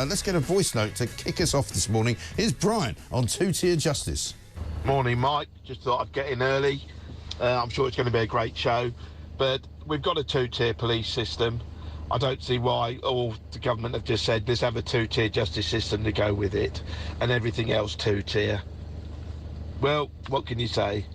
Let's get a voice note to kick us off this morning. Here's Brian on two-tier justice. Morning, Mike. Just thought I'd get in early. I'm sure it's going to be a great show. But we've got a two-tier police system. I don't see why all the government have just said, let's have a two-tier justice system to go with it, and everything else two-tier. Well, what can you say?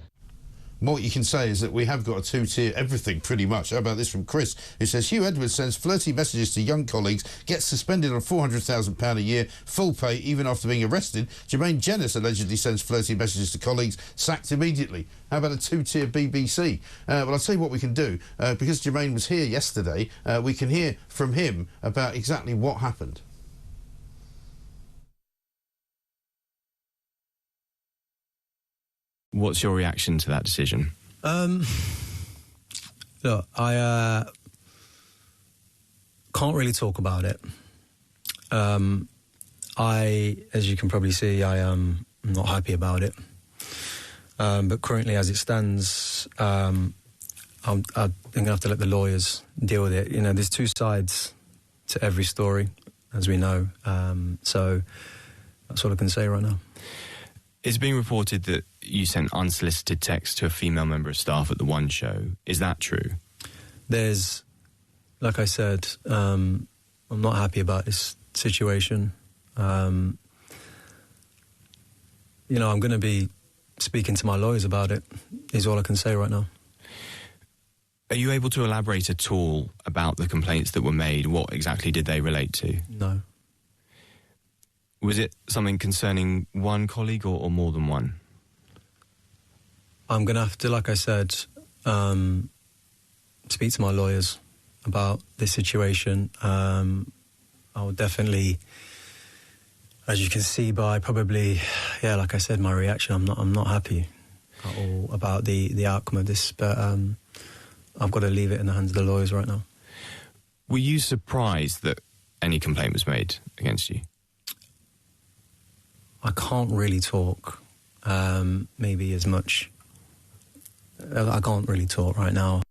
What you can say is that we have got a two-tier everything, pretty much. How about this from Chris, who says, Hugh Edwards sends flirty messages to young colleagues, gets suspended on £400,000 a year, full pay even after being arrested. Jermaine Jenis allegedly sends flirty messages to colleagues, sacked immediately. How about a two-tier BBC? Well, I'll tell you what we can do. Because Jermaine was here yesterday, we can hear from him about exactly what happened. What's your reaction to that decision? Look, I can't really talk about it. As you can probably see, I am not happy about it. But currently, as it stands, I'm going to have to let the lawyers deal with it. You know, there's two sides to every story, as we know. So that's all I can say right now. It's being reported that you sent unsolicited texts to a female member of staff at the One show. Is that true? There's, like I said, I'm not happy about this situation. You know, I'm going to be speaking to my lawyers about it, is all I can say right now. Are you able to elaborate at all about the complaints that were made? What exactly did they relate to? No. Was it something concerning one colleague or more than one? I'm going to have to, like I said, speak to my lawyers about this situation. I'll definitely, as you can see by probably, yeah, like I said, my reaction, I'm not happy at all about the outcome of this, but I've got to leave it in the hands of the lawyers right now. Were you surprised that any complaint was made against you? I can't really talk, maybe as much. I can't really talk right now.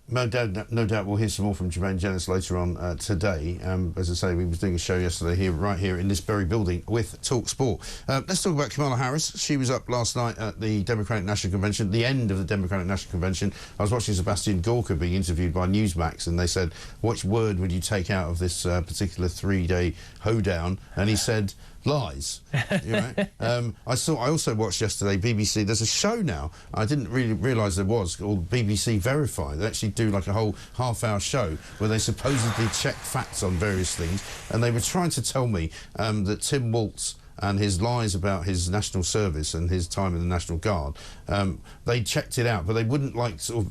No doubt we'll hear some more from Jermaine Jenis later on today. As I say, we were doing a show yesterday right here in this very building with talkSPORT. Let's talk about Kamala Harris. She was up last night at the Democratic National Convention, the end of the Democratic National Convention. I was watching Sebastian Gorka being interviewed by Newsmax, and they said, which word would you take out of this particular three-day hoedown? And he said, lies. Right? I also watched yesterday BBC. There's a show now I didn't really realise there was called BBC Verify. They actually do like a whole half-hour show where they supposedly check facts on various things, and they were trying to tell me that Tim Walz and his lies about his national service and his time in the National Guard, they checked it out, but they wouldn't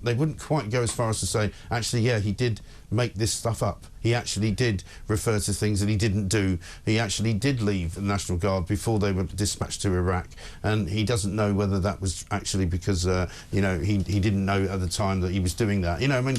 they wouldn't quite go as far as to say, actually, yeah, he did make this stuff up. He actually did refer to things that he didn't do. He actually did leave the National Guard before they were dispatched to Iraq, and he doesn't know whether that was actually because, you know, he didn't know at the time that he was doing that. You know, I mean,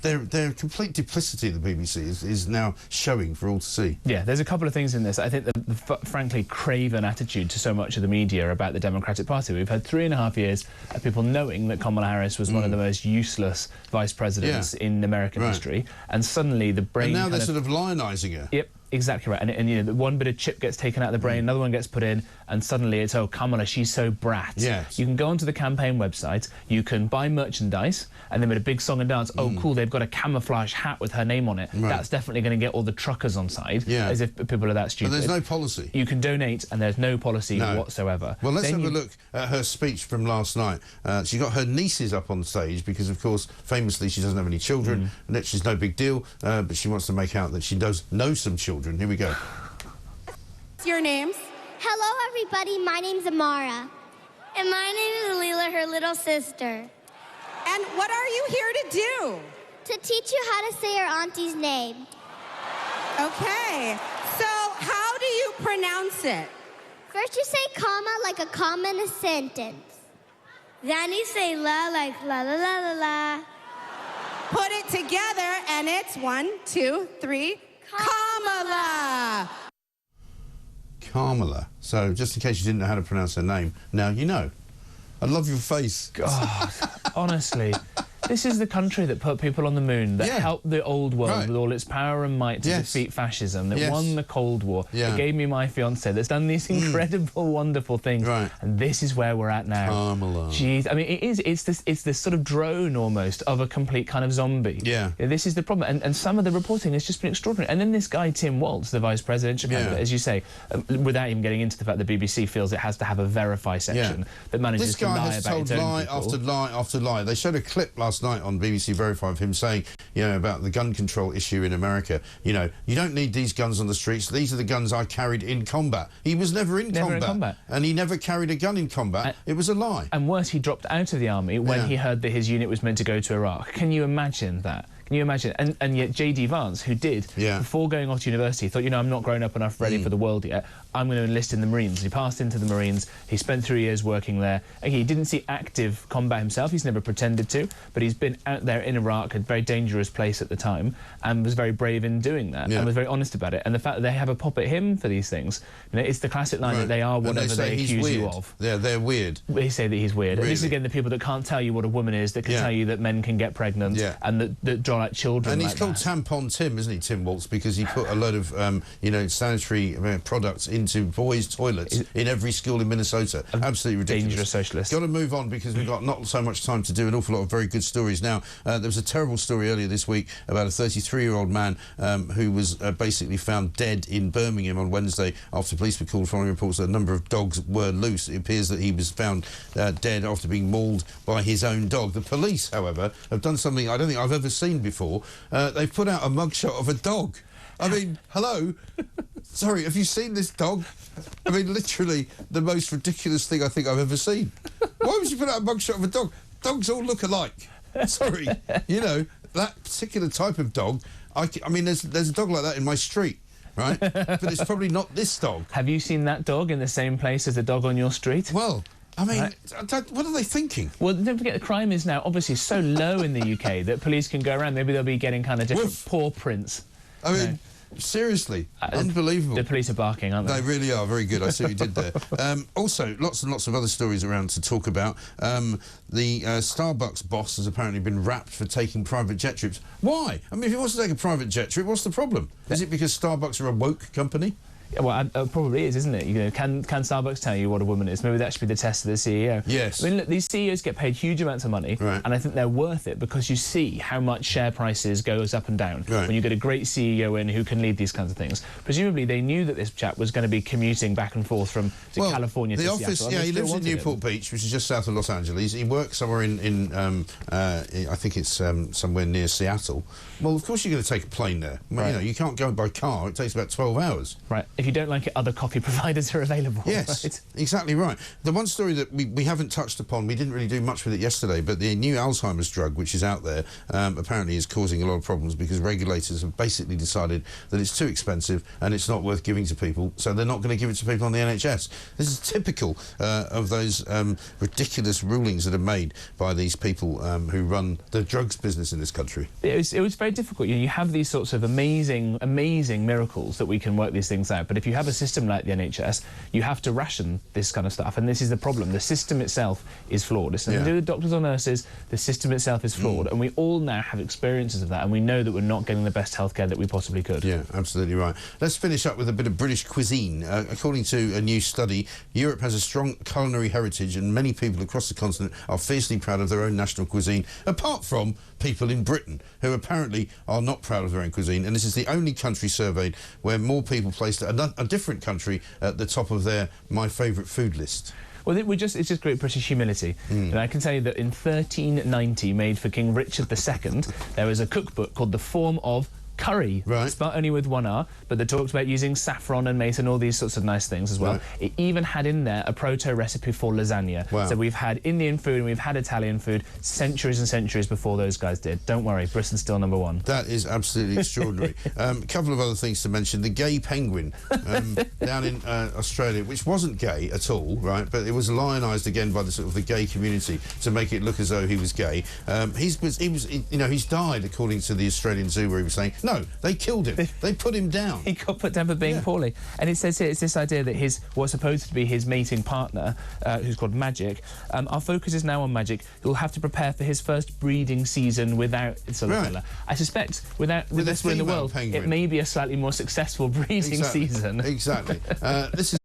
their complete duplicity, the BBC, is now showing for all to see. Yeah, there's a couple of things in this. I think the frankly craven attitude to so much of the media about the Democratic Party. We've had 3.5 years of people knowing that Kamala Harris was one of the most useless vice presidents in American history, and suddenly the brain... And now they're sort of lionising her. Yep. Exactly right, and you know, one bit of chip gets taken out of the brain, another one gets put in, and suddenly it's, oh, Kamala, she's so brat. Yes. You can go onto the campaign website, you can buy merchandise, and then with a big song and dance, oh, cool, they've got a camouflage hat with her name on it. Right. That's definitely going to get all the truckers on side, as if people are that stupid. But there's no policy. You can donate, and there's no policy whatsoever. Well, let's have a look at her speech from last night. She got her nieces up on stage because, of course, famously, she doesn't have any children, and that she's no big deal, but she wants to make out that she does know some children. Here we go. Your names? Hello, everybody. My name's Amara. And my name is Leela, her little sister. And what are you here to do? To teach you how to say your auntie's name. Okay. So how do you pronounce it? First, you say comma like a comma in a sentence. Then you say la like la la la la la. Put it together, and it's 1, 2, 3. Kamala. Kamala. So, just in case you didn't know how to pronounce her name, now you know. I love your face. God, honestly, This is the country that put people on the moon, that helped the old world with all its power and might to defeat fascism, that won the Cold War, that gave me my fiancée, that's done these incredible, wonderful things. And this is where we're at now. Kamala. Jeez, I mean, it's this sort of drone almost of a complete kind of zombie. This is the problem. And some of the reporting has just been extraordinary. And then this guy, Tim Waltz, the vice presidential candidate, as you say, without even getting into the fact that the BBC feels it has to have a verify section that manages to lie about its own people. This guy has told lie after lie after lie. They showed a clip last night on BBC Verify of him saying, about the gun control issue in America. You don't need these guns on the streets. These are the guns I carried in combat. He was never in combat. And he never carried a gun in combat. It was a lie. And worse, he dropped out of the army when he heard that his unit was meant to go to Iraq. Can you imagine that? Can you imagine? And yet J.D. Vance, who did, before going off to university, thought, I'm not grown up enough ready for the world yet. I'm going to enlist in the Marines. He passed into the Marines. He spent 3 years working there. Okay, he didn't see active combat himself. He's never pretended to, but he's been out there in Iraq, a very dangerous place at the time, and was very brave in doing that, and was very honest about it. And the fact that they have a pop at him for these things, it's the classic line that they are whatever they accuse you of. Yeah, they're weird. They say that he's weird. Really? And this is, again, the people that can't tell you what a woman is, that can tell you that men can get pregnant, and that draw out children. And he's called Tampon Tim, isn't he, Tim Waltz, because he put a load of, sanitary products into boys' toilets in every school in Minnesota. Absolutely ridiculous. Dangerous socialist. Got to move on because we've got not so much time to do an awful lot of very good stories now. There was a terrible story earlier this week about a 33-year-old man who was basically found dead in Birmingham on Wednesday after police were called following reports that a number of dogs were loose. It appears that he was found dead after being mauled by his own dog. The police, however, have done something I don't think I've ever seen before. They've put out a mugshot of a dog. I mean, hello? Sorry, have you seen this dog? I mean, literally the most ridiculous thing I think I've ever seen. Why would you put out a mugshot of a dog? Dogs all look alike. Sorry. That particular type of dog, I mean, there's a dog like that in my street, right? But it's probably not this dog. Have you seen that dog in the same place as the dog on your street? Well, I mean, what are they thinking? Well, don't forget, the crime is now obviously so low in the UK that police can go around. Maybe they'll be getting kind of different paw prints. I mean, seriously, unbelievable. The police are barking, aren't they? They really are. Very good. I see what you did there. Also, lots and lots of other stories around to talk about. The Starbucks boss has apparently been wrapped for taking private jet trips. Why? I mean, if he wants to take a private jet trip, what's the problem? Is it because Starbucks are a woke company? Well, it probably is, isn't it? Can Starbucks tell you what a woman is? Maybe that should be the test of the CEO. Yes. I mean, look, these CEOs get paid huge amounts of money, and I think they're worth it because you see how much share prices goes up and down when you get a great CEO in who can lead these kinds of things. Presumably, they knew that this chap was going to be commuting back and forth from California to Seattle. The office, he lives in Newport Beach, which is just south of Los Angeles. He works somewhere in I think it's somewhere near Seattle. Well, of course you're going to take a plane there. Well, you can't go by car. It takes about 12 hours. Right. If you don't like it, other coffee providers are available. Yes, right? Exactly right. The one story that we haven't touched upon, we didn't really do much with it yesterday, but the new Alzheimer's drug, which is out there, apparently is causing a lot of problems because regulators have basically decided that it's too expensive and it's not worth giving to people, so they're not going to give it to people on the NHS. This is typical of those ridiculous rulings that are made by these people who run the drugs business in this country. It was very difficult. You have these sorts of amazing miracles that we can work these things out, but if you have a system like the NHS, you have to ration this kind of stuff, and this is the problem. The system itself is flawed. It's nothing to do with doctors or nurses. The system itself is flawed, and we all now have experiences of that, and we know that we're not getting the best healthcare that we possibly could. Yeah, absolutely right. Let's finish up with a bit of British cuisine. According to a new study, Europe has a strong culinary heritage, and many people across the continent are fiercely proud of their own national cuisine, apart from people in Britain, who apparently are not proud of their own cuisine, and this is the only country surveyed where more people placed a different country at the top of their My Favourite Food list. Well, it's just great British humility. And I can tell you that in 1390, made for King Richard II, there was a cookbook called The Form of Curry. Right. Spelled only with one R, but they talked about using saffron and mace and all these sorts of nice things as well. Right. It even had in there a proto-recipe for lasagna. Wow. So we've had Indian food and we've had Italian food centuries and centuries before those guys did. Don't worry, Britain's still #1. That is absolutely extraordinary. A couple of other things to mention. The gay penguin down in Australia, which wasn't gay at all, right, but it was lionised again by the sort of the gay community to make it look as though he was gay. He's died, according to the Australian Zoo, where he was saying No, they killed him. They put him down. He got put down for being poorly. And it says here, it's this idea that what's supposed to be his mating partner, who's called Magic, our focus is now on Magic, who will have to prepare for his first breeding season without I suspect with this in the world, penguin. it may be a slightly more successful breeding season. Exactly. This is